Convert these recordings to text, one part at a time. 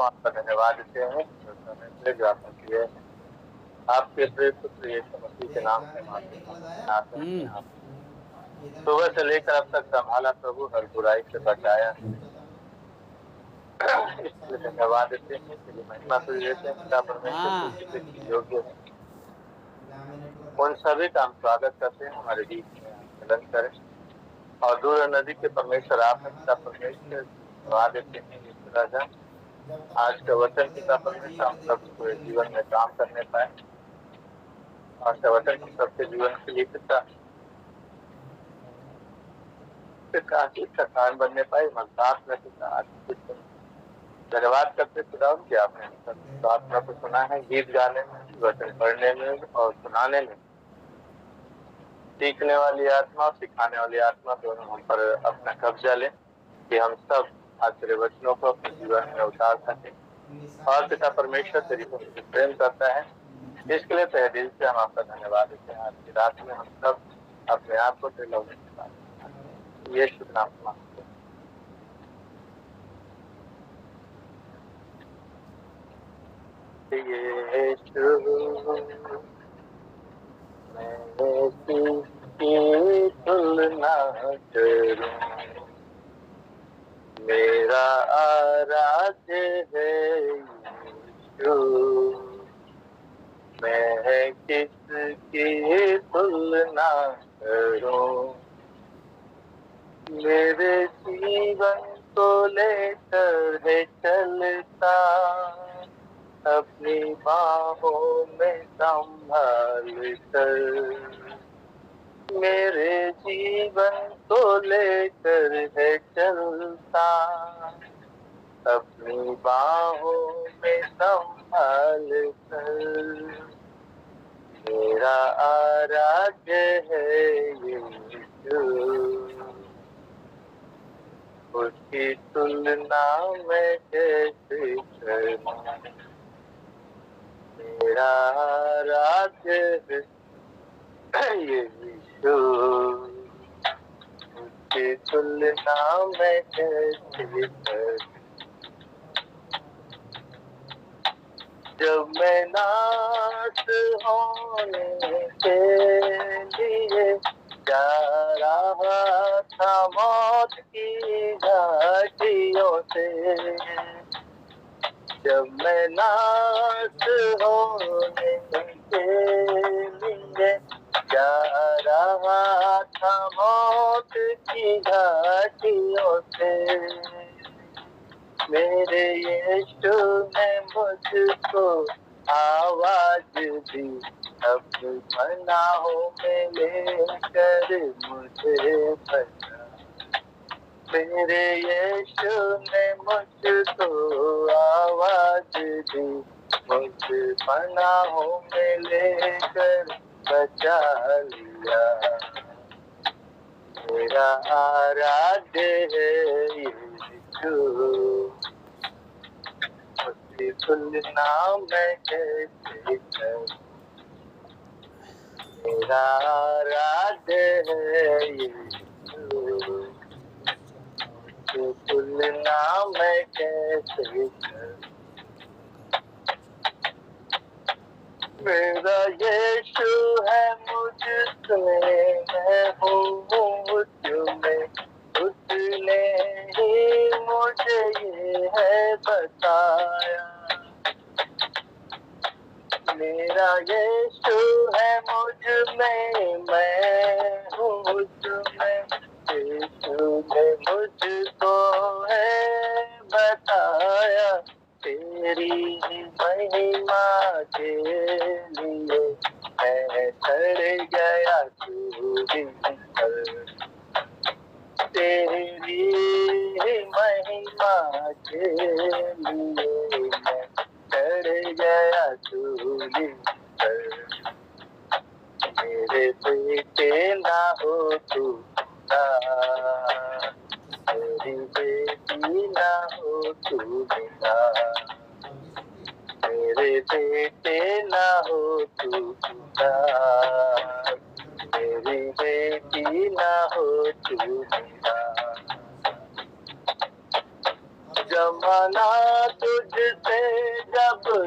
आपका धन्यवाद देते हैं जो समय से जो आपने किए हैं। आपके प्रिय पुत्र यीशु मसीह के नाम से मांगते हैं आप सुबह से लेकर अब तक संभाला प्रभु, हर बुराई से बचाया। इसलिए धन्यवाद देते हैं, तेरी महिमा तुझे देते हैं पिता परमेश्वर, तू जिसे की योग्य है। उन सभी का हम स्वागत करते हैं, हमारे बीच में मिलन करें। और दूर नदी के परमेश्वर आप हैं पिता परमेश्वर, धन्यवाद देते हैं यीशु राजा। आज का वचन पिता परमेश्वर हम सब पूरे जीवन में काम करने पाए। आज का वचन हम सबके जीवन के लिए पिता आशीष का कारण बनने पाए। मजदार में पिता आशीष धन्यवाद करते खुदा कि आपने प्रार्थना को सुना है। गीत गाने में, वचन पढ़ने में और सुनाने में सीखने वाली आत्मा, सिखाने वाली आत्मा दोनों हम पर अपना कब्जा ले कि हम सब आज तेरे वचनों को अपने जीवन में उतार सके। और पिता परमेश्वर तेरी से प्रेम करता है, इसके लिए तहे दिल से हम आपका धन्यवाद देते हैं। आज की रात में हम सब अपने आप को तेरे लोगों के साथ ये शुभ नाम मांगते हैं। मैं तुलना करूं, मेरा आराध्य है यीशु। मैं किसकी तुलना करूं, मेरे जीवन को लेकर है चलता, अपनी बाहों में संभाल कर। मेरे जीवन को लेकर है चलता, अपनी बाहों में संभाल कर। मेरा आराध्य है यीशु, उसकी तुलना में कैसे करूं। मेरा आराध्य है यीशु, उसकी तुलना में कैसे करूं। जब मैं नाश होने के लिए जा रहा था मौत की घाटियों से, जब मैं नाश होने के लिए जा रहा था मौत की घाटियों से, मेरे यीशु ने मुझको आवाज दी, अपनी पनाहों में लेकर मुझे बचा। मेरे यीशु ने मुझको आवाज दी, मुझे पनाहों में लेकर बचा लिया। मेरा आराध्य है यीशु, उसकी तुलना में कैसे करूं। मेरा आराध्य है यीशु, उसकी तुलना में कैसे करूं। मेरा यीशु है मुझमें, मैं हूँ मुझमें, उसने ही मुझे ये है बताया। मेरा यीशु है मुझमें, मैं हूँ उसमें, यीशु ने मुझको है बताया। तेरी महिमा के लिए मैं चढ़ गया सूली पर, तेरी महिमा के लिए मैं चढ़ गया सूली पर। मेरे बेटे ना हो तू पिता, मेरी बेटी ना हो तू पिता, मेरे बेटे ना हो तू पिता, मेरी बेटी ना हो तू पिता। जमाना तुझसे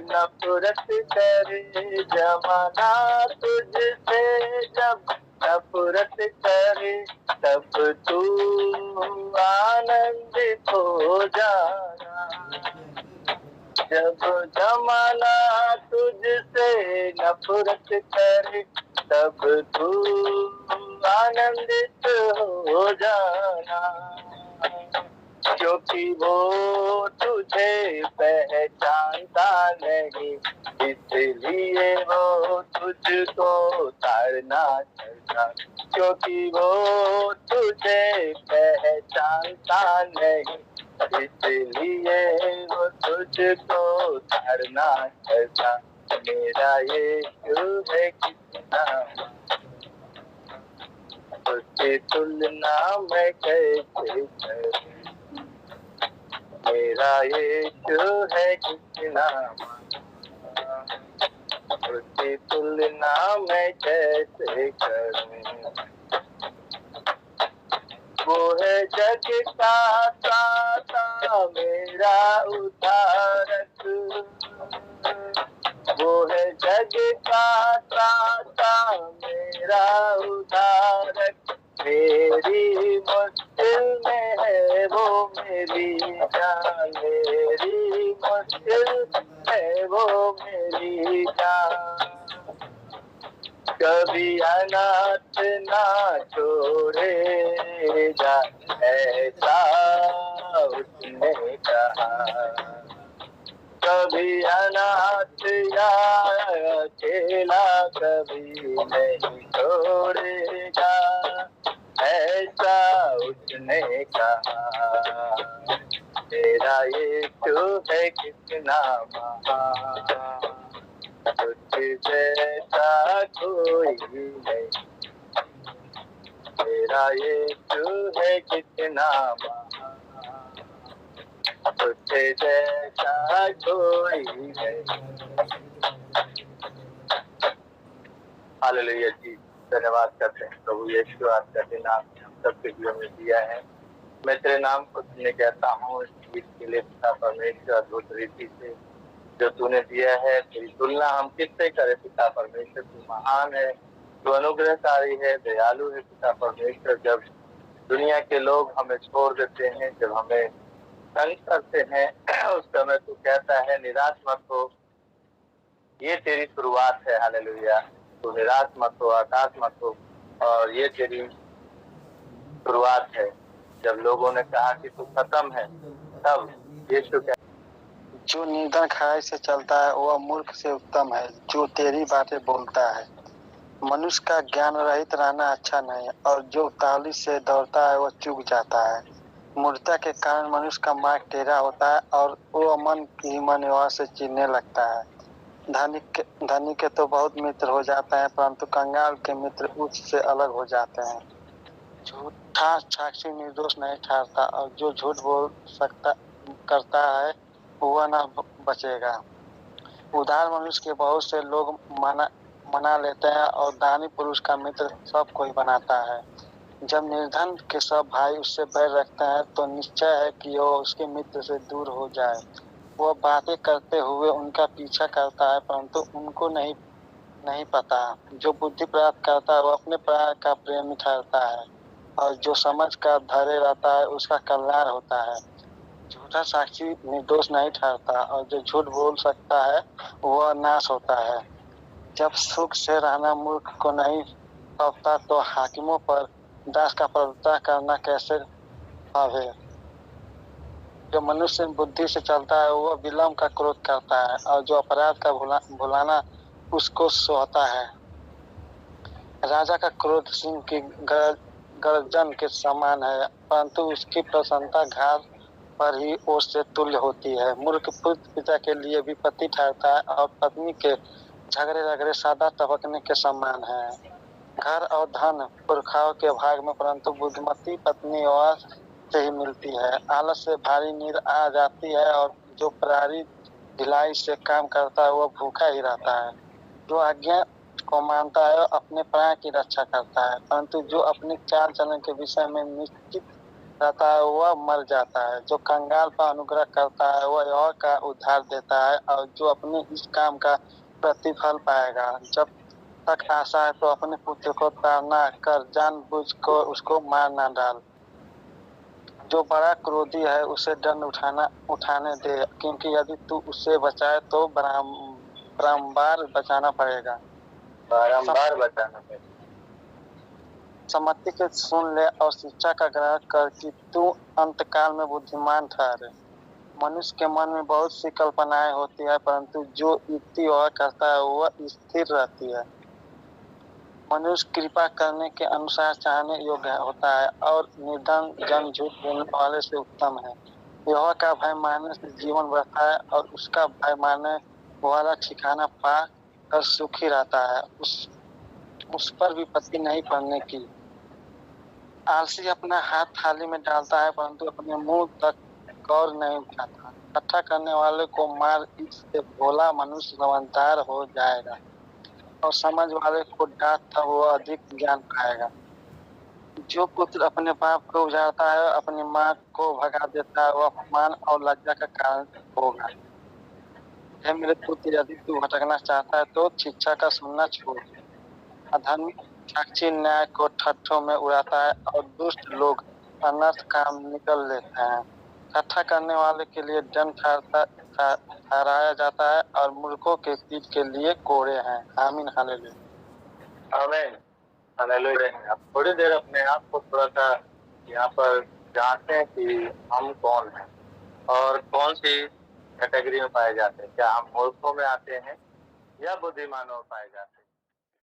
नफरत करे जमाना तुझसे, जब नफरत करे तब तू आनंदित हो जाना। जब जमाना तुझसे नफरत करे तब तू आनंदित हो जाना। क्योंकि वो तुझे पहचानता नहीं, इसलिए वो तुझको ताड़ना चाहता। क्योंकि वो तुझे पहचानता नहीं, इसलिए वो तुझको ताड़ना चाहता। मेरा यीशु है कितना, उसकी तुलना मैं कैसे करूं। मेरा यीशु है कितना, उसकी तुलना मैं कैसे करूं। वो है जग का त्राता मेरा उद्धारक, वो है जग का त्राता मेरा उद्धारक। मेरी मुश्किल में है वो मेरी जान, मेरी मुश्किल है वो मेरी जान। कभी अनाथ ना छोड़ेगा, ऐसा उसने कहा। कभी अनाथ या अकेला कभी नहीं छोड़ेगा, ऐसा उसने कहा। मेरा यीशु है कितना महान, तुझ जैसा कोई नहीं। मेरा यीशु है कितना महान, तुझ जैसा कोई नहीं। हालेलुया जी, धन्यवाद करते हैं प्रभु यीशु, आपका दिन आपने हम सबके जीवन में दिया है। मैं तेरे नाम को सुनने कहता हूँ इस गीत के लिए पिता परमेश्वर, अद्भुत रीति से जो तूने दिया है। तेरी तुलना हम किससे करें पिता परमेश्वर, तू महान है, तू अनुग्रहकारी है, दयालु है पिता परमेश्वर। जब दुनिया के लोग हमें छोड़ देते हैं, जब हमें तंग करते हैं, उस समय तू कहता है निराश मत हो, ये तेरी शुरुआत है। हालेलुया, तू निराश मत हो, हताश मत हो, और ये तेरी शुरुआत है। जब लोगों ने कहा कि तू खत्म है, तब यीशु कहता जो निर्धन खराई से चलता है वह मूर्ख से उत्तम है, जो तेरी बातें बोलता है। मनुष्य का ज्ञान रहित रहना अच्छा नहीं, और जो ताली से दौड़ता है वह चूक जाता है। मूर्खता के कारण मनुष्य का मार्ग टेढ़ा होता है, और वह मन की मनवा से चिढ़ने लगता है। धनी के तो बहुत मित्र हो जाते हैं, परंतु कंगाल के मित्र उच्च से अलग हो जाते हैं। झूठा साक्षी निर्दोष नहीं ठहरता, और जो झूठ बोल करता है वह न बचेगा। उदार मनुष्य के बहुत से लोग मना लेते हैं, और दानी पुरुष का मित्र सब कोई बनाता है। जब निर्धन के सब भाई उससे बैर रखते हैं तो निश्चय है कि वह उसके मित्र से दूर हो जाए। वह बातें करते हुए उनका पीछा करता है, परंतु उनको नहीं पता। जो बुद्धि प्राप्त करता है वह अपने प्राण का प्रेमी ठहरता है, और जो समझ कर धरे रहता है उसका कल्याण होता है। झूठा साक्षी निर्दोष नहीं ठहरता, और जो झूठ बोल सकता है वह नाश होता है। जब सुख से रहना मूर्ख को नहीं पाता, तो हाकिमों पर दास का प्रभुता करना कैसे भावे। जो मनुष्य बुद्धि से चलता है वह विलम्ब का क्रोध करता है, और जो अपराध का भुलाना उसको सोहता है। राजा का क्रोध सिंह की गर्जन के समान है, परंतु उसकी प्रसन्नता घात पर ही ओर से तुल्य होती है। मूर्ख पुत्र पिता के लिए विपत्ति ठहरता है, और पत्नी के झगड़े रगड़े सादा टपकने के समान है। घर और धन पुरखाओं के भाग में, परंतु बुद्धिमती पत्नी और से ही मिलती है। आलस से भारी नींद आ जाती है, और जो प्राणी ढिलाई से काम करता है वह भूखा ही रहता है। जो आज्ञा को मानता है अपने प्राण की रक्षा करता है, परंतु जो अपने चाल चलन के विषय में निश्चित रहता है वह मर जाता है, जो कंगाल पर अनुग्रह करता है वह यहोवा का उद्धार देता है, और जो अपने इस काम का प्रतिफल पाएगा। जब तक आशा है तो अपने पुत्र को ताड़ना कर जानबूझकर उसको मार ना डाल। जो बड़ा क्रोधी है उसे दंड उठाने दे, क्योंकि यदि तू उससे बचाए तो बारंबार बचाना पड़ेगा। बारंबार बचाना पड़ेगा। सम्मति के सुन ले और शिक्षा का ग्रहण कर कि तू अंतकाल में बुद्धिमान ठहरे। मनुष्य के मन में बहुत सी कल्पनाएं होती है, परंतु जो युक्ति वह करता है वह स्थिर रहती है। मनुष्य कृपा करने के अनुसार चाहने योग्य होता है, और निर्धन जन झूठ बोलने वाले से उत्तम है। यहोवा का भय मानने से जीवन बढ़ता है, और उसका भय मानने वाला ठिकाना पा कर सुखी रहता है। उस पर विपत्ति नहीं पड़ने की। आलसी अपना हाथ थाली में डालता है, परंतु अपने मुंह तक गौर नहीं उठाता। इकट्ठा करने वाले को मार, इससे भोला मनुष्य समझदार हो जाएगा, और समझ वाले को डांट तब वह अधिक ज्ञान पाएगा। जो पुत्र अपने बाप को उजाड़ता है अपनी माँ को भगा देता है, वह अपमान और लज्जा का कारण होगा। हे मेरे पुत्र, यदि तू भटकना चाहता है तो शिक्षा का सुनना छोड़। अधर्मी साक्षी न्याय को ठट्ठों में उड़ाता है, और दुष्ट लोग अनर्थ काम निकल लेते हैं। इकट्ठा करने वाले के लिए दंड ठहराया जाता है, और मूर्खों के पीठ के लिए कोड़े हैं। आमीन, हालेलुया। आमीन, हालेलुया। आप थोड़ी देर अपने आप को थोड़ा सा यहाँ पर जांचें कि हम कौन हैं और कौन सी कैटेगरी में पाए जाते हैं। क्या हम मूर्खों में आते हैं या बुद्धिमानों में पाए जाते हैं?